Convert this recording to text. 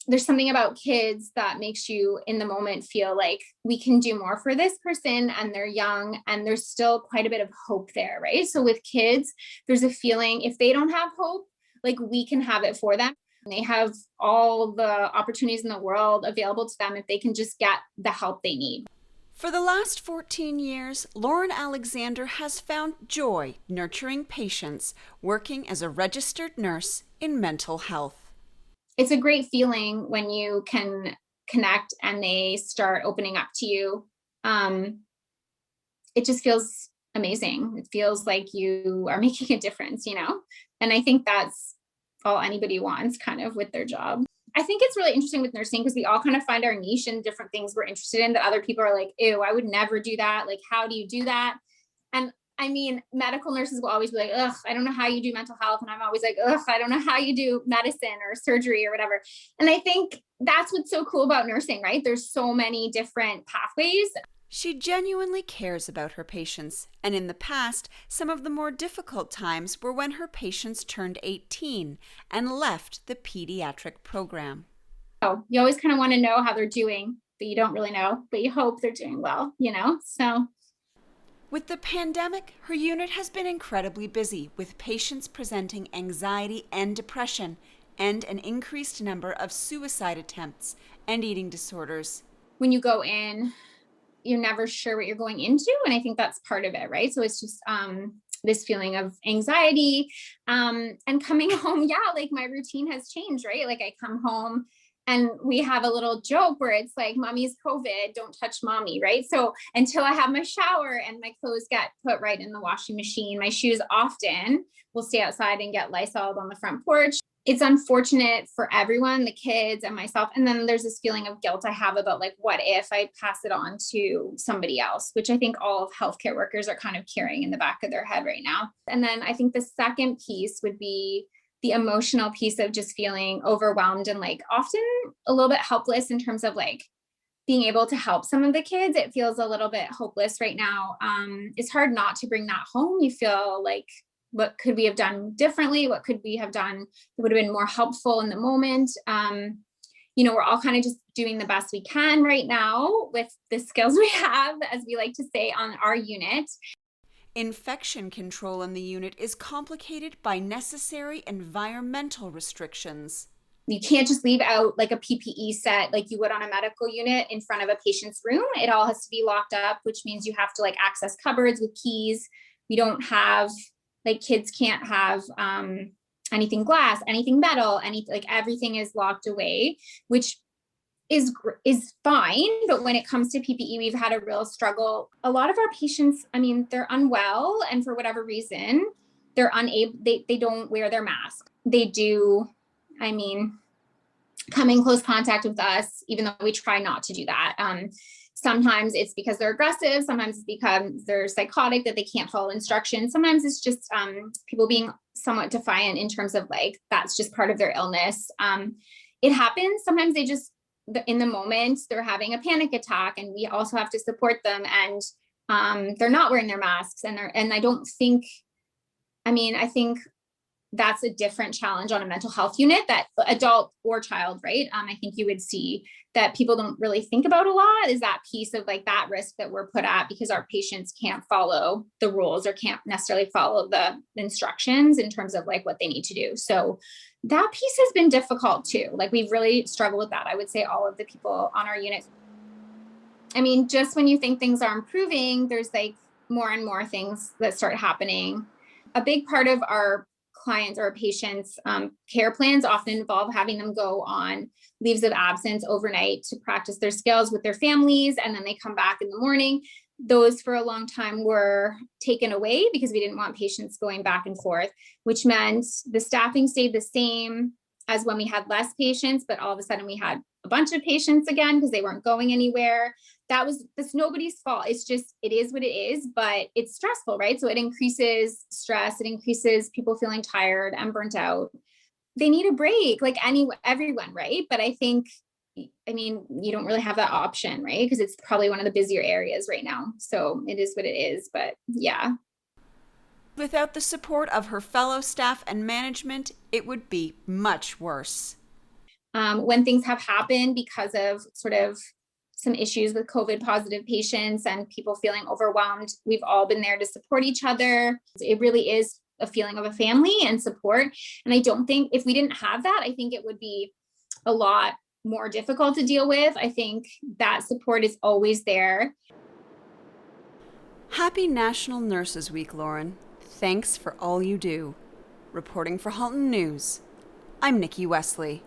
there's something about kids that makes you in the moment feel like we can do more for this person and they're young and there's still quite a bit of hope there, right? So with kids, there's a feeling if they don't have hope, like we can have it for them. They have all the opportunities in the world available to them if they can just get the help they need. For the last 14 years, Lauren Alexander has found joy nurturing patients, working as a registered nurse in mental health. It's a great feeling when you can connect and they start opening up to you. Um, it just feels amazing. It feels like you are making a difference, you know? And I think that's all anybody wants kind of with their job. I think it's really interesting with nursing because we all kind of find our niche and different things we're interested in that other people are like, ew, I would never do that. Like, how do you do that? And I mean, medical nurses will always be like, ugh, I don't know how you do mental health. And I'm always like, ugh, I don't know how you do medicine or surgery or whatever. And I think that's what's so cool about nursing, right? There's so many different pathways. She genuinely cares about her patients, and in the past, some of the more difficult times were when her patients turned 18 and left the pediatric program. So you always kind of want to know how they're doing, but you don't really know, but you hope they're doing well, you know? So With the pandemic, her unit has been incredibly busy, with patients presenting anxiety and depression, and an increased number of suicide attempts and eating disorders. when you go in, you're never sure what you're going into. And I think that's part of it, right? So it's just this feeling of anxiety and coming home. Yeah, like my routine has changed, right? Like I come home and we have a little joke where it's like, mommy's COVID, don't touch mommy, right? So until I have my shower and my clothes get put right in the washing machine, my shoes often will stay outside and get Lysoled on the front porch. It's unfortunate for everyone, the kids and myself. And then there's this feeling of guilt I have about like, what if I pass it on to somebody else, which I think all of healthcare workers are kind of carrying in the back of their head right now. And then I think the second piece would be the emotional piece of just feeling overwhelmed and like often a little bit helpless in terms of like being able to help some of the kids. It feels a little bit hopeless right now. It's hard not to bring that home. You feel like, what could we have done differently? What could we have done that would have been more helpful in the moment? We're all kind of just doing the best we can right now with the skills we have, as we like to say, on our unit. Infection control in the unit is complicated by necessary environmental restrictions. You can't just leave out like a PPE set like you would on a medical unit in front of a patient's room. It all has to be locked up, which means you have to like access cupboards with keys. We don't have like kids can't have anything glass, anything metal, anything like everything is locked away, which is fine. But when it comes to PPE, we've had a real struggle. A lot of our patients, I mean, they're unwell, and for whatever reason, they're unable. They don't wear their mask. They do. I mean, come in close contact with us, even though we try not to do that. Sometimes it's because they're aggressive. Sometimes it's because they're psychotic that they can't follow instructions. Sometimes it's just people being somewhat defiant in terms of like, that's just part of their illness. It happens. Sometimes they just, in the moment, they're having a panic attack and we also have to support them. And they're not wearing their masks. And I don't think, I think that's a different challenge on a mental health unit, that adult or child, right? I think you would see that people don't really think about a lot is that piece of like that risk that we're put at because our patients can't follow the rules or can't necessarily follow the instructions in terms of like what they need to do. So that piece has been difficult too. Like we've really struggled with that. I would say all of the people on our unit. I mean, just when you think things are improving, there's like more and more things that start happening. A big part of our clients or patients care plans often involve having them go on leaves of absence overnight to practice their skills with their families, and then they come back in the morning. Those for a long time were taken away because we didn't want patients going back and forth, which meant the staffing stayed the same as when we had less patients, but all of a sudden we had a bunch of patients again because they weren't going anywhere. That's nobody's fault. It's just, it is what it is, but it's stressful, right? So it increases stress, it increases people feeling tired and burnt out. They need a break, like everyone, right? But I think, you don't really have that option, right? Because it's probably one of the busier areas right now. So it is what it is, but yeah. Without the support of her fellow staff and management, it would be much worse. When things have happened because of sort of some issues with COVID positive patients and people feeling overwhelmed, we've all been there to support each other. It really is a feeling of a family and support. And I don't think if we didn't have that, I think it would be a lot more difficult to deal with. I think that support is always there. Happy National Nurses Week, Lauren. Thanks for all you do. Reporting for Halton News, I'm Nikki Wesley.